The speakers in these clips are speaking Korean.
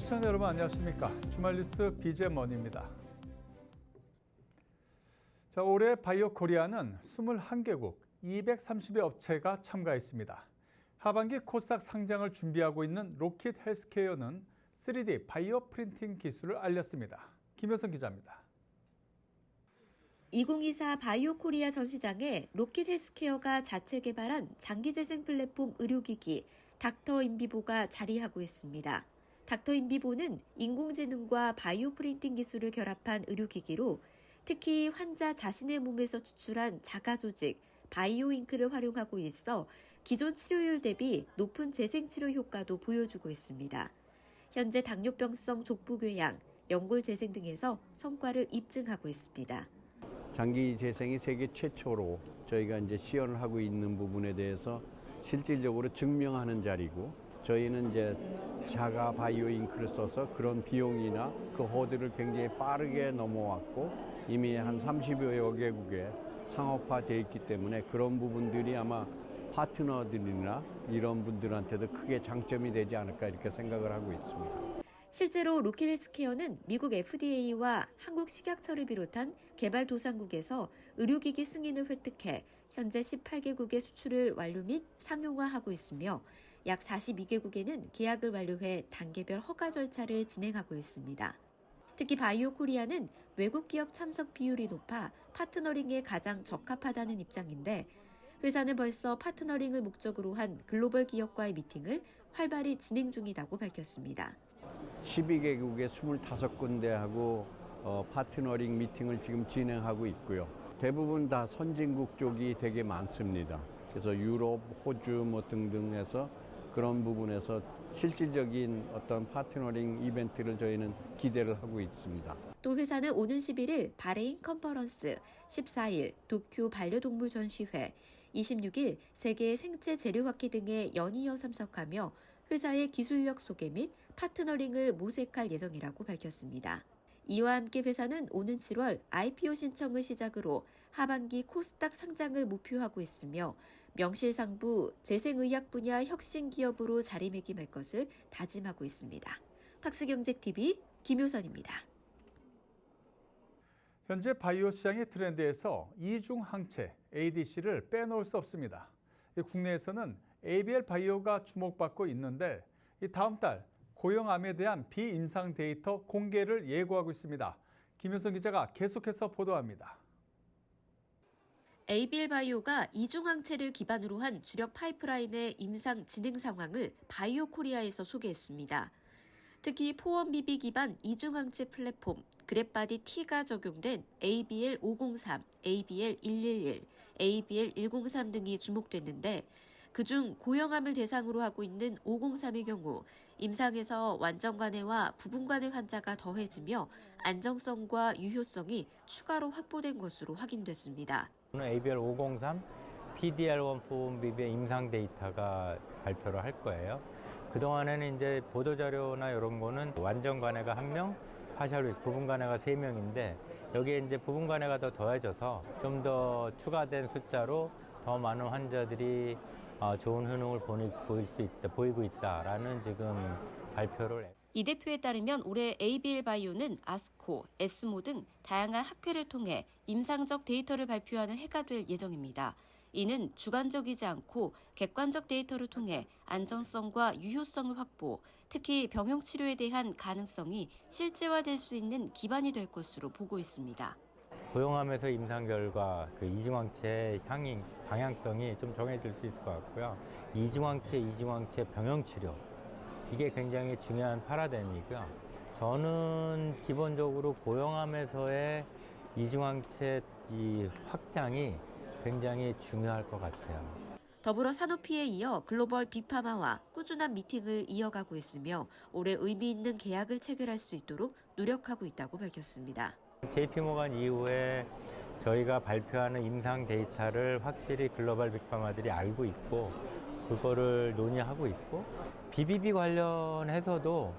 시청자 여러분 안녕하십니까. 주말 뉴스 BGM원입니다. 자, 올해 바이오 코리아는 21개국 230여 업체가 참가했습니다. 하반기 코스닥 상장을 준비하고 있는 로킷 헬스케어는 3D 바이오 프린팅 기술을 알렸습니다. 김효선 기자입니다. 2024 바이오 코리아 전시장에 로킷 헬스케어가 자체 개발한 장기 재생 플랫폼 의료기기 닥터 인비보가 자리하고 있습니다. 닥터 인비보는 인공지능과 바이오 프린팅 기술을 결합한 의료기기로 특히 환자 자신의 몸에서 추출한 자가 조직, 바이오 잉크를 활용하고 있어 기존 치료율 대비 높은 재생치료 효과도 보여주고 있습니다. 현재 당뇨병성 족부궤양, 연골 재생 등에서 성과를 입증하고 있습니다. 장기 재생이 세계 최초로 저희가 이제 시연을 하고 있는 부분에 대해서 실질적으로 증명하는 자리고, 저희는 이제 자가 바이오 잉크를 써서 그런 비용이나 그 허들을 굉장히 빠르게 넘어왔고 이미 한 30여 개국에 상업화되어 있기 때문에 그런 부분들이 아마 파트너들이나 이런 분들한테도 크게 장점이 되지 않을까 이렇게 생각을 하고 있습니다. 실제로 로킷 헬스케어는 미국 FDA와 한국 식약처를 비롯한 개발도상국에서 의료기기 승인을 획득해 현재 18개국의 수출을 완료 및 상용화하고 있으며 약 42개국에는 계약을 완료해 단계별 허가 절차를 진행하고 있습니다. 특히 바이오 코리아는 외국 기업 참석 비율이 높아 파트너링에 가장 적합하다는 입장인데, 회사는 벌써 파트너링을 목적으로 한 글로벌 기업과의 미팅을 활발히 진행 중이라고 밝혔습니다. 12개국의 25군데하고 파트너링 미팅을 지금 진행하고 있고요. 대부분 다 선진국 쪽이 되게 많습니다. 그래서 유럽, 호주 뭐 등등해서 그런 부분에서 실질적인 어떤 파트너링 이벤트를 저희는 기대를 하고 있습니다. 또 회사는 오는 11일 바레인 컨퍼런스, 14일 도쿄 반려동물 전시회, 26일 세계 생체 재료학회 등에 연이어 참석하며 회사의 기술력 소개 및 파트너링을 모색할 예정이라고 밝혔습니다. 이와 함께 회사는 오는 7월 IPO 신청을 시작으로 하반기 코스닥 상장을 목표하고 있으며 명실상부 재생의학 분야 혁신 기업으로 자리매김할 것을 다짐하고 있습니다. 팍스경제TV 김효선입니다. 현재 바이오 시장의 트렌드에서 이중 항체 ADC를 빼놓을 수 없습니다. 국내에서는 ABL 바이오가 주목받고 있는데 다음 달 고형암에 대한 비임상 데이터 공개를 예고하고 있습니다. 김효선 기자가 계속해서 보도합니다. ABL 바이오가 이중항체를 기반으로 한 주력 파이프라인의 임상 진행 상황을 바이오 코리아에서 소개했습니다. 특히 포원비비 기반 이중항체 플랫폼 그랩바디 T가 적용된 ABL503, ABL111, ABL103 등이 주목됐는데, 그중 고형암을 대상으로 하고 있는 503의 경우 임상에서 완전관해와 부분관해 환자가 더해지며 안정성과 유효성이 추가로 확보된 것으로 확인됐습니다. ABL503, PDL1 포원비비의 임상 데이터가 발표를 할 거예요. 그동안에는 이제 보도자료나 이런 거는 완전관해가 1명, 파셜 부분관해가 3명인데 여기에 이제 부분관해가 더 더해져서 좀 더 추가된 숫자로 더 많은 환자들이 좋은 효능을 보이고 있다라는 지금 발표를. 이 대표에 따르면 올해 ABL 바이오는 아스코, 에스모 등 다양한 학회를 통해 임상적 데이터를 발표하는 해가 될 예정입니다. 이는 주관적이지 않고 객관적 데이터를 통해 안전성과 유효성을 확보, 특히 병용 치료에 대한 가능성이 실제화될 수 있는 기반이 될 것으로 보고 있습니다. 고형암에서 임상 결과 그 이중항체 향이 방향성이 좀 정해질 수 있을 것 같고요. 이중항체 병용 치료, 이게 굉장히 중요한 파라다임이고요. 저는 기본적으로 고형암에서의 이중항체 이 확장이 굉장히 중요할 것 같아요. 더불어 사노피에 이어 글로벌 빅파마와 꾸준한 미팅을 이어가고 있으며 올해 의미 있는 계약을 체결할 수 있도록 노력하고 있다고 밝혔습니다. JP모간 이후에 저희가 발표하는 임상 데이터를 확실히 글로벌 빅파마들이 알고 있고 그거를 논의하고 있고, BBB 관련해서도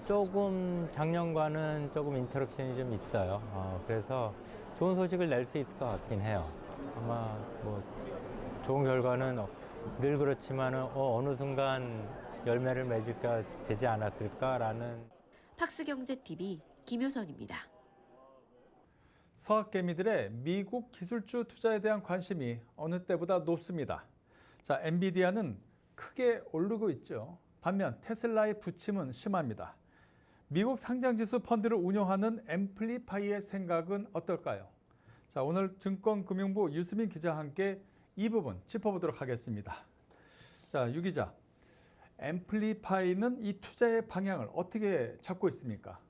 조금 작년과는 조금 인터랙션이 좀 있어요. 그래서 좋은 소식을 낼 수 있을 것 같긴 해요. 아마 뭐 좋은 결과는 늘 그렇지만은 어느 순간 열매를 맺을까 되지 않았을까라는. 팍스경제TV 김효선입니다. 서학개미들의 미국 기술주 투자에 대한 관심이 어느 때보다 높습니다. 자, 엔비디아는 크게 오르고 있죠. 반면 테슬라의 부침은 심합니다. 미국 상장지수 펀드를 운영하는 앰플리파이의 생각은 어떨까요? 자, 오늘 증권금융부 유수민 기자와 함께 이 부분 짚어보도록 하겠습니다. 자, 유 기자, 앰플리파이는 이 투자의 방향을 어떻게 잡고 있습니까?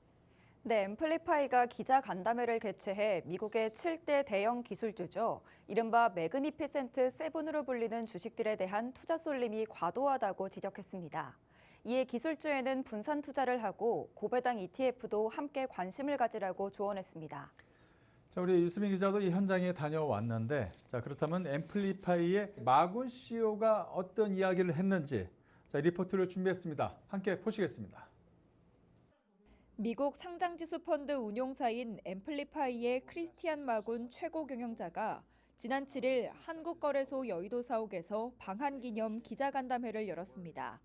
네, 앰플리파이가 기자 간담회를 개최해 미국의 7대 대형 기술주죠. 이른바 매그니피센트 세븐으로 불리는 주식들에 대한 투자 쏠림이 과도하다고 지적했습니다. 이에 기술주에는 분산 투자를 하고 고배당 ETF도 함께 관심을 가지라고 조언했습니다. 자, 우리 유수민 기자도 이 현장에 다녀왔는데, 자, 그렇다면 앰플리파이의 마군 CEO가 어떤 이야기를 했는지, 자, 리포트를 준비했습니다. 함께 보시겠습니다. 미국 상장지수 펀드 운용사인 앰플리파이의 크리스티안 마군 최고 경영자가 지난 7일 한국거래소 여의도 사옥에서 방한 기념 기자간담회를 열었습니다.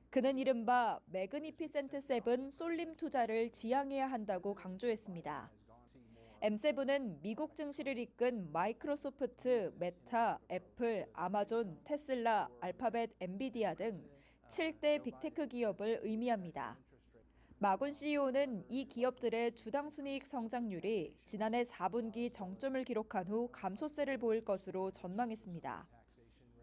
그는 이른바 매그니피센트 세븐 쏠림 투자를 지양해야 한다고 강조했습니다. M7은 미국 증시를 이끈 마이크로소프트, 메타, 애플, 아마존, 테슬라, 알파벳, 엔비디아 등 7대 빅테크 기업을 의미합니다. 마군 CEO는 이 기업들의 주당 순이익 성장률이 지난해 4분기 정점을 기록한 후 감소세를 보일 것으로 전망했습니다.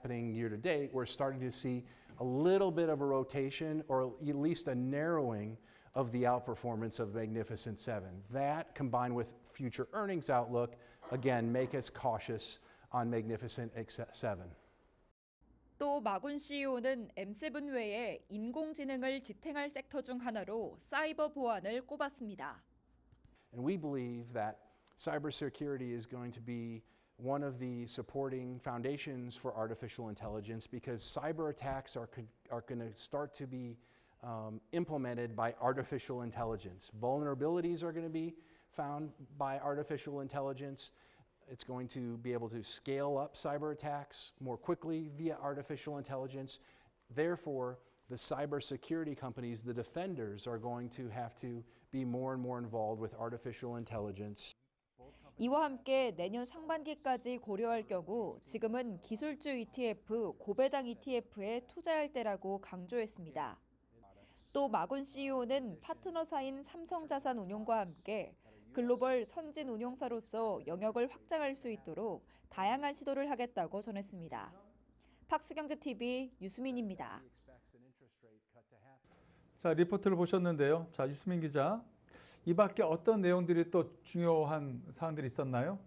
Year to date, we're starting to see a little bit of a rotation or at least a narrowing of the outperformance of Magnificent Seven. That combined with future earnings outlook, again, make us cautious on Magnificent Seven. 또 마군 CEO는 M7 외에 인공지능을 지탱할 섹터 중 하나로 사이버 보안을 꼽았습니다. And we believe that cybersecurity is going to be one of the supporting foundations for artificial intelligence because cyber attacks are going to start to be implemented by artificial intelligence. Vulnerabilities are going to be found by artificial intelligence. It's going to be able to scale up cyber attacks more quickly via artificial intelligence. Therefore, the cybersecurity companies, the defenders, are going to have to be more and more involved with artificial intelligence. 이와 함께 내년 상반기까지 고려할 경우 지금은 기술주 ETF, 고배당 ETF에 투자할 때라고 강조했습니다. 또 마군 CEO는 파트너사인 삼성자산운용과 함께 글로벌 선진 운용사로서 영역을 확장할 수 있도록 다양한 시도를 하겠다고 전했습니다. 팍스경제TV 유수민입니다. 자, 리포트를 보셨는데요. 자, 유수민 기자, 이 밖에 어떤 내용들이 또 중요한 사항들이 있었나요?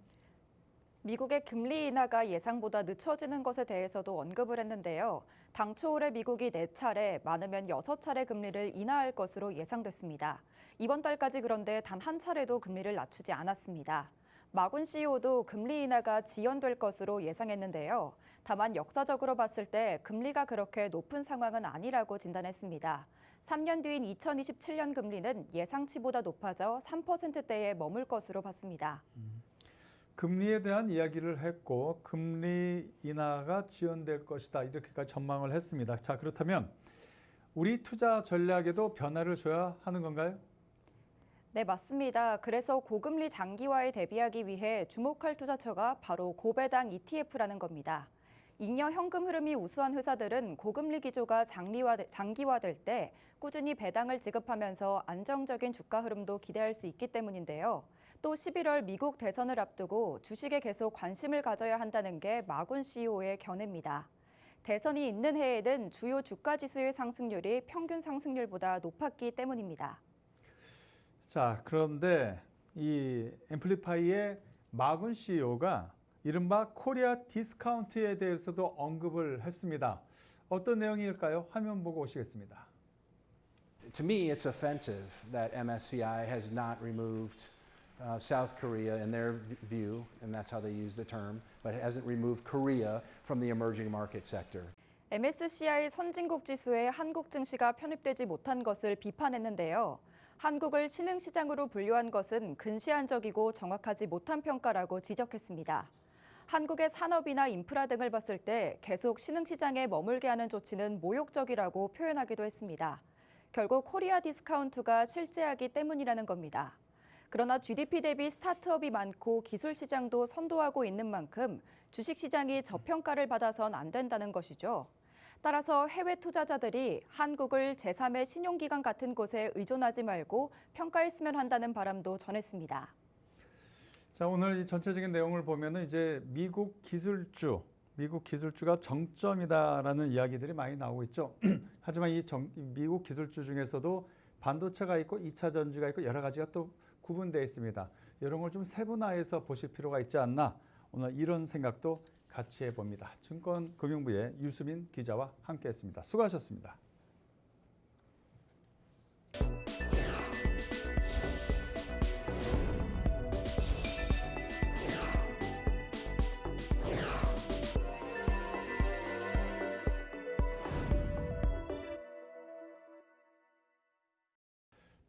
미국의 금리 인하가 예상보다 늦춰지는 것에 대해서도 언급을 했는데요. 당초 올해 미국이 4차례, 많으면 6차례 금리를 인하할 것으로 예상됐습니다. 이번 달까지 그런데 단 한 차례도 금리를 낮추지 않았습니다. 마군 CEO도 금리 인하가 지연될 것으로 예상했는데요. 다만 역사적으로 봤을 때 금리가 그렇게 높은 상황은 아니라고 진단했습니다. 3년 뒤인 2027년 금리는 예상치보다 높아져 3%대에 머물 것으로 봤습니다. 금리에 대한 이야기를 했고 금리 인하가 지연될 것이다 이렇게까지 전망을 했습니다. 자, 그렇다면 우리 투자 전략에도 변화를 줘야 하는 건가요? 네, 맞습니다. 그래서 고금리 장기화에 대비하기 위해 주목할 투자처가 바로 고배당 ETF라는 겁니다. 잉여 현금 흐름이 우수한 회사들은 고금리 기조가 장기화될 때 꾸준히 배당을 지급하면서 안정적인 주가 흐름도 기대할 수 있기 때문인데요. 또 11월 미국 대선을 앞두고 주식에 계속 관심을 가져야 한다는 게 마군 CEO의 견해입니다. 대선이 있는 해에는 주요 주가 지수의 상승률이 평균 상승률보다 높았기 때문입니다. 자, 그런데 이 앰플리파이의 마군 CEO가 이른바 코리아 디스카운트에 대해서도 언급을 했습니다. 어떤 내용일까요? 화면 보고 오시겠습니다. To me, it's offensive that MSCI has not removed South Korea in their view, and that's how they use the term, but it hasn't removed Korea from the emerging market sector. MSCI 선진국 지수에 한국 증시가 편입되지 못한 것을 비판했는데요. 한국을 신흥시장으로 분류한 것은 근시안적이고 정확하지 못한 평가라고 지적했습니다. 한국의 산업이나 인프라 등을 봤을 때 계속 신흥시장에 머물게 하는 조치는 모욕적이라고 표현하기도 했습니다. 결국 코리아 디스카운트가 실재하기 때문이라는 겁니다. 그러나 GDP 대비 스타트업이 많고 기술 시장도 선도하고 있는 만큼 주식 시장이 저평가를 받아선 안 된다는 것이죠. 따라서 해외 투자자들이 한국을 제3의 신용기관 같은 곳에 의존하지 말고 평가했으면 한다는 바람도 전했습니다. 자, 오늘 이 전체적인 내용을 보면은 이제 미국 기술주가 정점이다라는 이야기들이 많이 나오고 있죠. 하지만 미국 기술주 중에서도 반도체가 있고 2차 전지가 있고 여러 가지가 또 구분되어 있습니다. 이런 걸 좀 세분화해서 보실 필요가 있지 않나, 오늘 이런 생각도 같이 해봅니다. 증권금융부의 유수민 기자와 함께했습니다. 수고하셨습니다.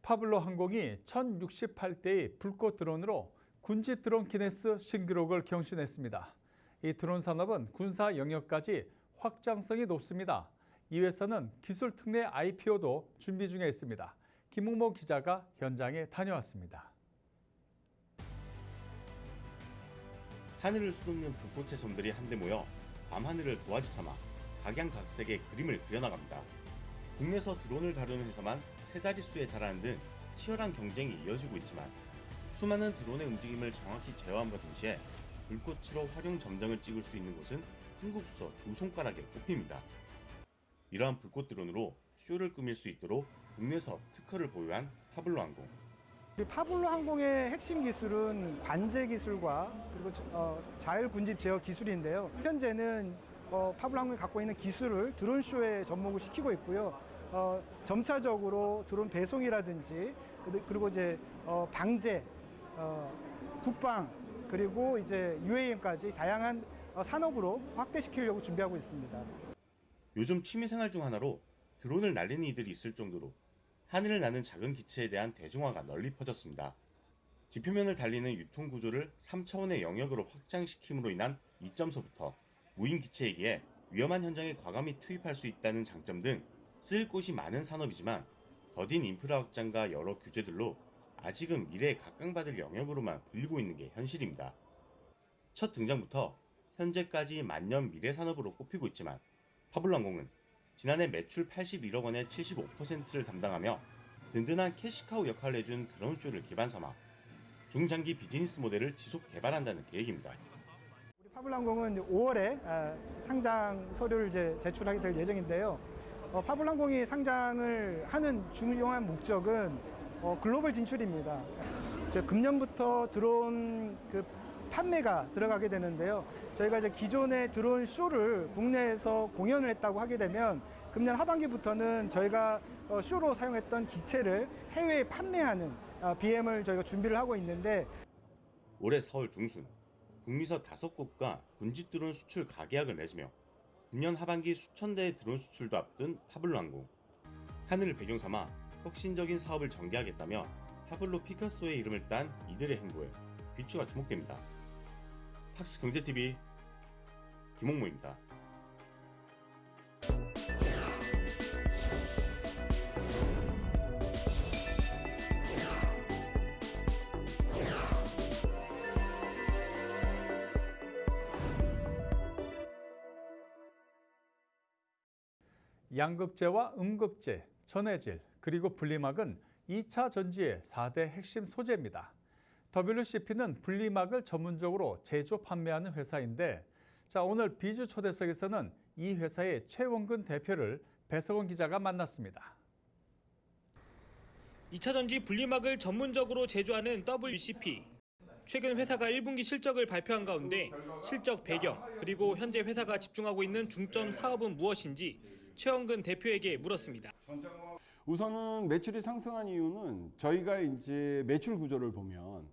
파블로 항공이 1068대의 불꽃 드론으로 군집 드론 기네스 신기록을 경신했습니다. 이 드론 산업은 군사 영역까지 확장성이 높습니다. 이 회사는 기술 특례 IPO도 준비 중에 있습니다. 김웅모 기자가 현장에 다녀왔습니다. 하늘을 수놓는 불꽃의 섬들이 한데 모여 밤하늘을 도화지 삼아 각양각색의 그림을 그려나갑니다. 국내에서 드론을 다루는 회사만 세 자릿수에 달하는 등 치열한 경쟁이 이어지고 있지만 수많은 드론의 움직임을 정확히 제어함과 동시에 불꽃으로 활용 점정을 찍을 수 있는 곳은 한국 수서 두 손가락에 꼽힙니다. 이러한 불꽃 드론으로 쇼를 꾸밀 수 있도록 국내에서 특허를 보유한 파블로 항공. 우리 파블로 항공의 핵심 기술은 관제 기술과 그리고 자율 군집 제어 기술인데요. 현재는 파블로 항공이 갖고 있는 기술을 드론 쇼에 접목을 시키고 있고요. 점차적으로 드론 배송이라든지 그리고 이제 방제, 국방 그리고 이제 UAM까지 다양한 산업으로 확대시키려고 준비하고 있습니다. 요즘 취미생활 중 하나로 드론을 날리는 이들이 있을 정도로 하늘을 나는 작은 기체에 대한 대중화가 널리 퍼졌습니다. 지표면을 달리는 유통 구조를 3차원의 영역으로 확장시킴으로 인한 이점서부터 무인 기체이기에 위험한 현장에 과감히 투입할 수 있다는 장점 등 쓰일 곳이 많은 산업이지만 더딘 인프라 확장과 여러 규제들로 아직은 미래에 각광받을 영역으로만 불리고 있는 게 현실입니다. 첫 등장부터 현재까지 만년 미래 산업으로 꼽히고 있지만 파블로 항공은 지난해 매출 81억 원의 75%를 담당하며 든든한 캐시카우 역할을 해준 드론쇼를 기반 삼아 중장기 비즈니스 모델을 지속 개발한다는 계획입니다. 우리 파블로 항공은 5월에 상장 서류를 이제 제출하게 될 예정인데요. 파블로 항공이 상장을 하는 중요한 목적은 글로벌 진출입니다. 금년부터 드론 판매가 들어가게 되는데요. 저희가 이제 기존의 드론 쇼를 국내에서 공연을 했다고 하게 되면 금년 하반기부터는 저희가 쇼로 사용했던 기체를 해외에 판매하는 BM을 저희가 준비를 하고 있는데 올해 4월 중순 북미서 5곳과 군집 드론 수출 가계약을 맺으며 금년 하반기 수천 대의 드론 수출도 앞둔 파블로 항공. 하늘을 배경 삼아 혁신적인 사업을 전개하겠다며 파블로 피카소의 이름을 딴 이들의 행보에 귀추가 주목됩니다. 팍스경제TV 김홍모입니다. 양극재와 음극재, 전해질, 그리고 분리막은 2차 전지의 4대 핵심 소재입니다. WCP는 분리막을 전문적으로 제조 판매하는 회사인데, 자, 오늘 비주 초대석에서는 이 회사의 최원근 대표를 배석원 기자가 만났습니다. 2차 전지 분리막을 전문적으로 제조하는 WCP. 최근 회사가 1분기 실적을 발표한 가운데 실적 배경, 그리고 현재 회사가 집중하고 있는 중점 사업은 무엇인지 최원근 대표에게 물었습니다. 우선은 매출이 상승한 이유는 저희가 이제 매출 구조를 보면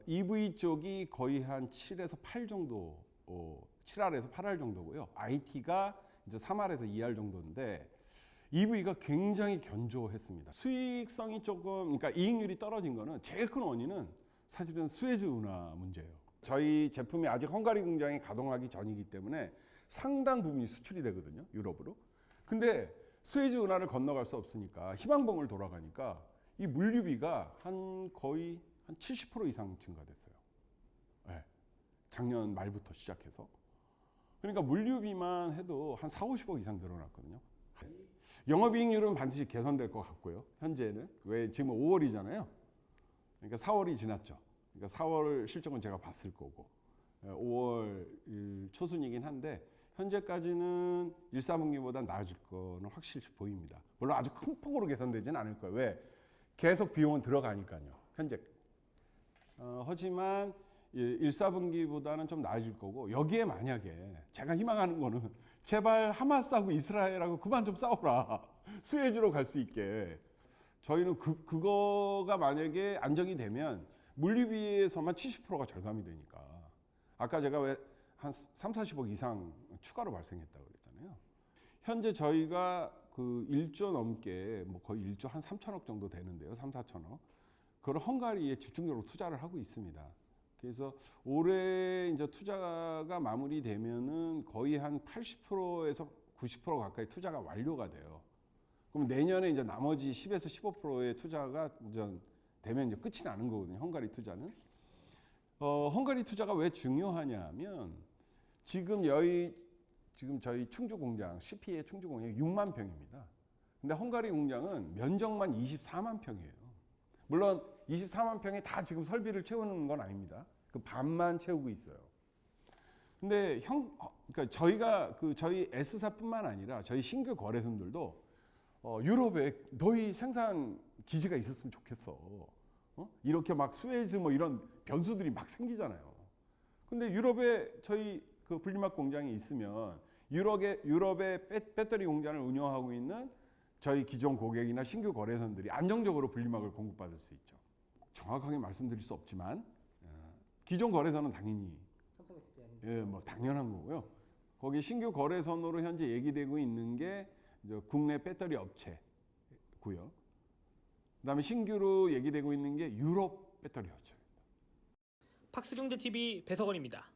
EV 쪽이 거의 한 7에서 8 정도, 7R에서 8R 정도고요. IT가 이제 3R에서 2R 정도인데 EV가 굉장히 견조했습니다. 수익성이 조금, 그러니까 이익률이 떨어진 거는 제일 큰 원인은 사실은 수에즈 운하 문제예요. 저희 제품이 아직 헝가리 공장이 가동하기 전이기 때문에 상당 부분이 수출이 되거든요, 유럽으로. 근데 수에즈 운하를 건너갈 수 없으니까 희망봉을 돌아가니까 이 물류비가 거의 한 70% 이상 증가됐어요. 네. 작년 말부터 시작해서. 그러니까 물류비만 해도 한 4~50억 이상 늘어났거든요. 영업이익률은 반드시 개선될 것 같고요. 현재는. 왜 지금 5월이잖아요. 그러니까 4월이 지났죠. 그러니까 4월 실적은 제가 봤을 거고 5월 초순이긴 한데 현재까지는 1, 4분기보다 나아질 거는 확실히 보입니다. 물론 아주 큰 폭으로 개선되지는 않을 거예요. 왜? 계속 비용은 들어가니까요. 현재. 하지만 1, 4분기보다는 좀 나아질 거고 여기에 만약에 제가 희망하는 거는 제발 하마스하고 이스라엘하고 그만 좀 싸워라. 수에즈로 갈 수 있게. 저희는 그거가 만약에 안정이 되면 물류비에서만 70%가 절감이 되니까. 아까 제가 왜 한 30~40억 이상 추가로 발생했다고 그랬잖아요. 현재 저희가 그 1조 넘게 뭐 거의 1조 한 3천억 정도 되는데요. 3~4천억. 그걸 헝가리에 집중적으로 투자를 하고 있습니다. 그래서 올해 이제 투자가 마무리되면은 거의 한 80%에서 90% 가까이 투자가 완료가 돼요. 그럼 내년에 이제 나머지 10에서 15%의 투자가 이제 되면 이제 끝이 나는 거거든요. 헝가리 투자는. 헝가리 투자가 왜 중요하냐면 지금 저희 충주 공장, CP의 충주 공장이 6만 평입니다. 근데 헝가리 공장은 면적만 24만 평이에요. 물론 24만 평에 다 지금 설비를 채우는 건 아닙니다. 그 반만 채우고 있어요. 근데 그러니까 저희가 저희 S사뿐만 아니라 저희 신규 거래선들도 유럽에 너희 생산 기지가 있었으면 좋겠어. 이렇게 막 수에즈 뭐 이런 변수들이 막 생기잖아요. 근데 유럽에 저희 그 분리막 공장이 있으면 유럽의 배터리 공장을 운영하고 있는 저희 기존 고객이나 신규 거래선들이 안정적으로 분리막을 공급받을 수 있죠. 정확하게 말씀드릴 수 없지만 기존 거래선은 당연히 뭐 당연한 거고요. 거기 신규 거래선으로 현재 얘기되고 있는 게 국내 배터리 업체고요. 그다음에 신규로 얘기되고 있는 게 유럽 배터리 업체입니다. 팍스경제TV 배석원입니다.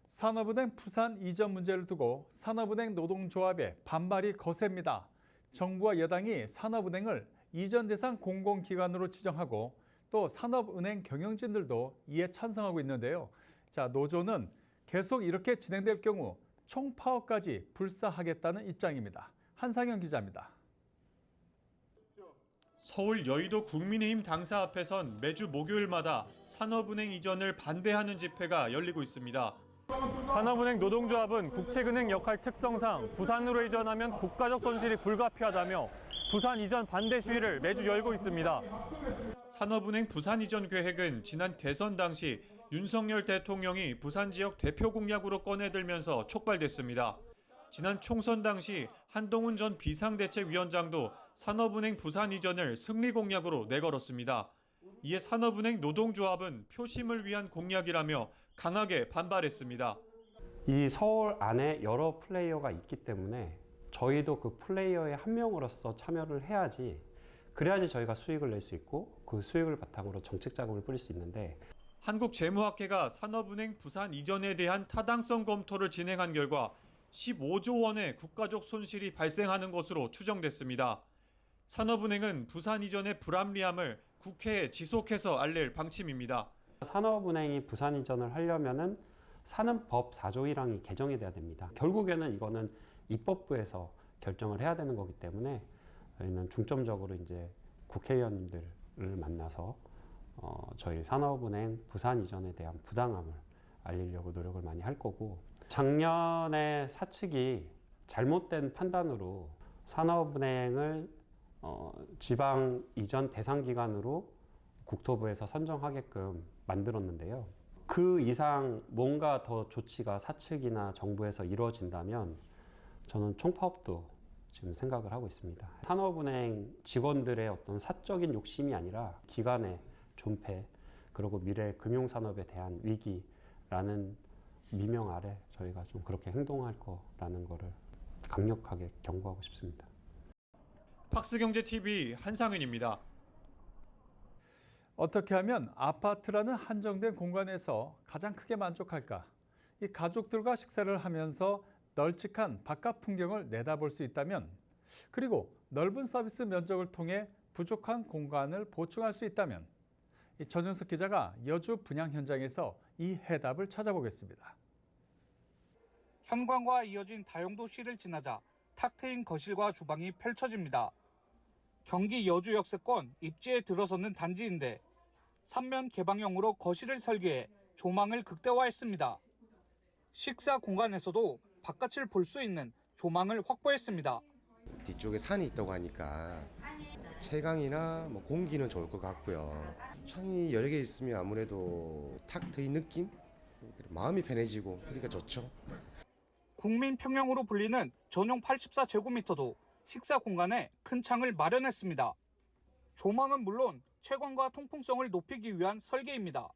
산업은행 부산 이전 문제를 두고 산업은행 노동조합의 반발이 거셉니다. 정부와 여당이 산업은행을 이전 대상 공공기관으로 지정하고 또 산업은행 경영진들도 이에 찬성하고 있는데요. 자, 노조는 계속 이렇게 진행될 경우 총파업까지 불사하겠다는 입장입니다. 한상현 기자입니다. 서울 여의도 국민의힘 당사 앞에선 매주 목요일마다 산업은행 이전을 반대하는 집회가 열리고 있습니다. 산업은행 노동조합은 국책은행 역할 특성상 부산으로 이전하면 국가적 손실이 불가피하다며 부산 이전 반대 시위를 매주 열고 있습니다. 산업은행 부산 이전 계획은 지난 대선 당시 윤석열 대통령이 부산 지역 대표 공약으로 꺼내들면서 촉발됐습니다. 지난 총선 당시 한동훈 전 비상대책위원장도 산업은행 부산 이전을 승리 공약으로 내걸었습니다. 이에 산업은행 노동조합은 표심을 위한 공약이라며 강하게 반발했습니다. 이 서울 안에 여러 플레이어가 있기 때문에 저희도 그 플레이어의 한 명으로서 참여를 해야지, 그래야지 저희가 수익을 낼 수 있고 그 수익을 바탕으로 정책 자금을 뿌릴 수 있는데, 한국재무학회가 산업은행 부산 이전에 대한 타당성 검토를 진행한 결과 15조 원의 국가적 손실이 발생하는 것으로 추정됐습니다. 산업은행은 부산 이전의 불합리함을 국회에 지속해서 알릴 방침입니다. 산업은행이 부산 이전을 하려면은 산업법 4조 1항이 개정이 돼야 됩니다. 결국에는 이거는 입법부에서 결정을 해야 되는 거기 때문에 저희는 중점적으로 이제 국회의원님들을 만나서 저희 산업은행 부산 이전에 대한 부당함을 알리려고 노력을 많이 할 거고, 작년에 사측이 잘못된 판단으로 산업은행을 지방 이전 대상 기관으로 국토부에서 선정하게끔 만들었는데요. 그 이상 뭔가 더 조치가 사측이나 정부에서 이루어진다면 저는 총파업도 지금 생각을 하고 있습니다. 산업은행 직원들의 어떤 사적인 욕심이 아니라 기관의 존폐, 그리고 미래 금융산업에 대한 위기라는 미명 아래 저희가 좀 그렇게 행동할 거라는 거를 강력하게 경고하고 싶습니다. 박스경제TV 한상윤입니다. 어떻게 하면 아파트라는 한정된 공간에서 가장 크게 만족할까? 이 가족들과 식사를 하면서 널찍한 바깥 풍경을 내다볼 수 있다면, 그리고 넓은 서비스 면적을 통해 부족한 공간을 보충할 수 있다면, 이 전윤석 기자가 여주 분양 현장에서 이 해답을 찾아보겠습니다. 현관과 이어진 다용도실을 지나자 탁 트인 거실과 주방이 펼쳐집니다. 경기 여주 역세권 입지에 들어서는 단지인데 3면 개방형으로 거실을 설계해 조망을 극대화했습니다. 식사 공간에서도 바깥을 볼 수 있는 조망을 확보했습니다. 뒤쪽에 산이 있다고 하니까 채광이나 뭐 공기는 좋을 것 같고요. 창이 여러 개 있으면 아무래도 탁 트인 느낌? 마음이 편해지고 그러니까 좋죠. 국민평형으로 불리는 전용 84제곱미터도 식사 공간에 큰 창을 마련했습니다. 조망은 물론 채광과 통풍성을 높이기 위한 설계입니다.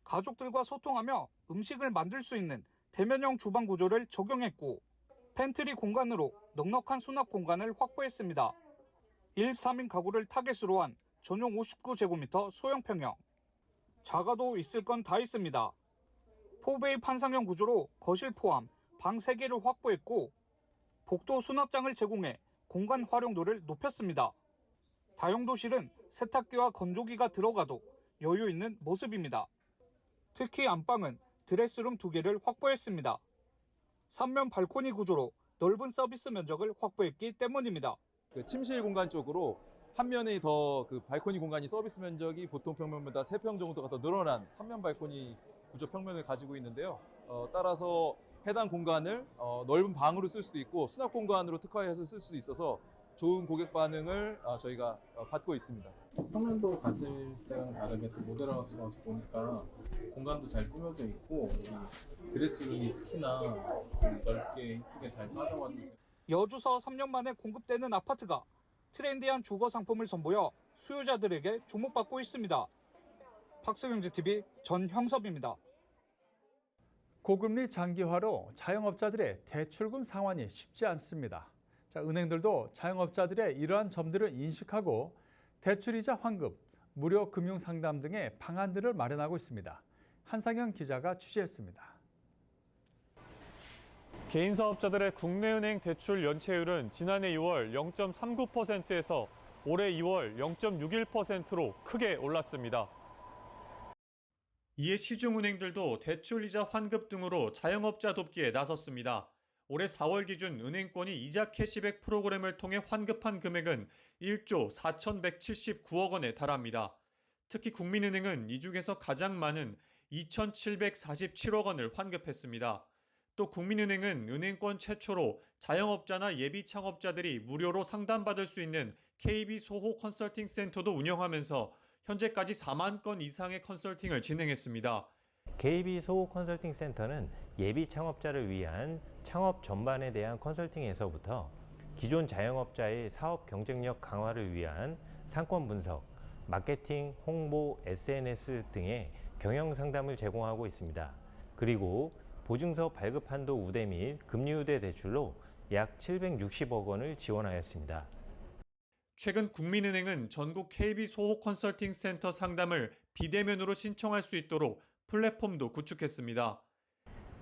가족들과 소통하며 음식을 만들 수 있는 대면형 주방 구조를 적용했고 팬트리 공간으로 넉넉한 수납 공간을 확보했습니다. 1, 3인 가구를 타겟으로 한 전용 59제곱미터 소형 평형. 작아도 있을 건 다 있습니다. 포베이 판상형 구조로 거실 포함 방 3개를 확보했고 복도 수납장을 제공해 공간 활용도를 높였습니다. 다용도실은 세탁기와 건조기가 들어가도 여유 있는 모습입니다. 특히 안방은 드레스룸 2개를 확보했습니다. 3면 발코니 구조로 넓은 서비스 면적을 확보했기 때문입니다. 그 침실 공간 쪽으로 한 면이 더 그 발코니 공간이 서비스 면적이 보통 평면보다 3평 정도가 더 늘어난 3면 발코니 구조 평면을 가지고 있는데요. 따라서 해당 공간을 넓은 방으로 쓸 수도 있고 수납 공간으로 특화해서 쓸 수도 있어서 좋은 고객 반응을 저희가 받고 있습니다. 평면도 봤을 때랑 다르게 또 모델하우스가 보니까 공간도 잘 꾸며져 있고 드레스룸이 특히나 넓게 이쁘게 잘 빠져가지고 여주서 3년 만에 공급되는 아파트가 트렌디한 주거 상품을 선보여 수요자들에게 주목받고 있습니다. 박스경제TV 전형섭입니다. 고금리 장기화로 자영업자들의 대출금 상환이 쉽지 않습니다. 은행들도 자영업자들의 이러한 점들을 인식하고 대출이자 환급, 무료 금융 상담 등의 방안들을 마련하고 있습니다. 한상현 기자가 취재했습니다. 개인 사업자들의 국내은행 대출 연체율은 지난해 2월 0.39%에서 올해 2월 0.61%로 크게 올랐습니다. 이에 시중은행들도 대출이자 환급 등으로 자영업자 돕기에 나섰습니다. 올해 4월 기준 은행권이 이자 캐시백 프로그램을 통해 환급한 금액은 1조 4,179억 원에 달합니다. 특히 국민은행은 이 중에서 가장 많은 2,747억 원을 환급했습니다. 또 국민은행은 은행권 최초로 자영업자나 예비 창업자들이 무료로 상담받을 수 있는 KB 소호 컨설팅 센터도 운영하면서 현재까지 4만 건 이상의 컨설팅을 진행했습니다. KB 소호 컨설팅 센터는 예비 창업자를 위한 창업 전반에 대한 컨설팅에서부터 기존 자영업자의 사업 경쟁력 강화를 위한 상권 분석, 마케팅, 홍보, SNS 등의 경영 상담을 제공하고 있습니다. 그리고 보증서 발급 한도 우대 및 금리 우대 대출로 약 760억 원을 지원하였습니다. 최근 국민은행은 전국 KB 소호 컨설팅 센터 상담을 비대면으로 신청할 수 있도록 플랫폼도 구축했습니다.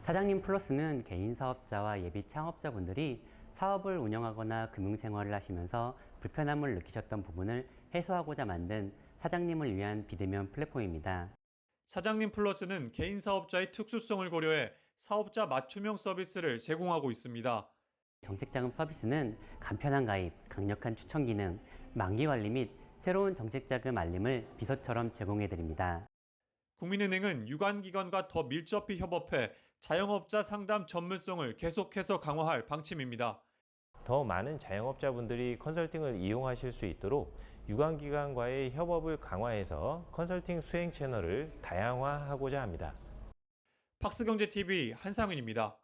사장님 플러스는 개인 사업자와 예비 창업자분들이 사업을 운영하거나 금융생활을 하시면서 불편함을 느끼셨던 부분을 해소하고자 만든 사장님을 위한 비대면 플랫폼입니다. 사장님 플러스는 개인 사업자의 특수성을 고려해 사업자 맞춤형 서비스를 제공하고 있습니다. 정책자금 서비스는 간편한 가입, 강력한 추천 기능, 만기 관리 및 새로운 정책자금 알림을 비서처럼 제공해드립니다. 국민은행은 유관기관과 더 밀접히 협업해 자영업자 상담 전문성을 계속해서 강화할 방침입니다. 더 많은 자영업자분들이 컨설팅을 이용하실 수 있도록 유관기관과의 협업을 강화해서 컨설팅 수행 채널을 다양화하고자 합니다. 박스경제TV 한상윤입니다.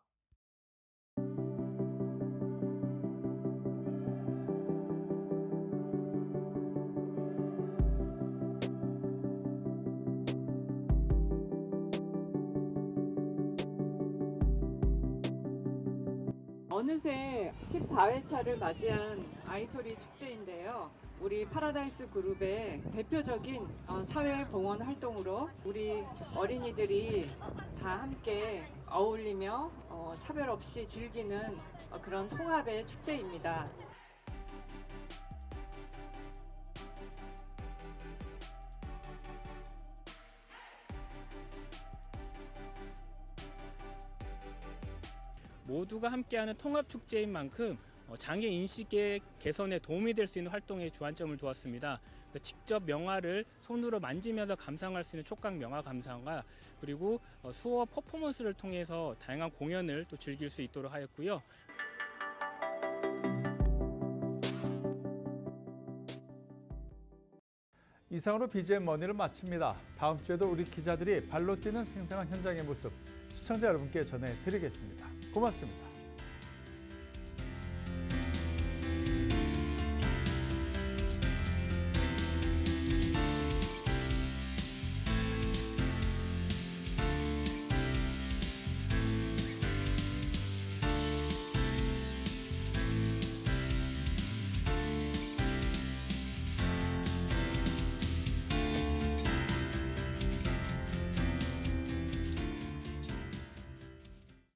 어느새 14회차를 맞이한 아이소리 축제인데요. 우리 파라다이스 그룹의 대표적인 사회 봉헌 활동으로 우리 어린이들이 다 함께 어울리며 차별 없이 즐기는 그런 통합의 축제입니다. 모두가 함께하는 통합축제인 만큼 장애 인식의 개선에 도움이 될 수 있는 활동에 주안점을 두었습니다. 직접 명화를 손으로 만지면서 감상할 수 있는 촉각 명화 감상과 그리고 수어 퍼포먼스를 통해서 다양한 공연을 또 즐길 수 있도록 하였고요. 이상으로 BGM 머니를 마칩니다. 다음 주에도 우리 기자들이 발로 뛰는 생생한 현장의 모습 시청자 여러분께 전해드리겠습니다. 고맙습니다.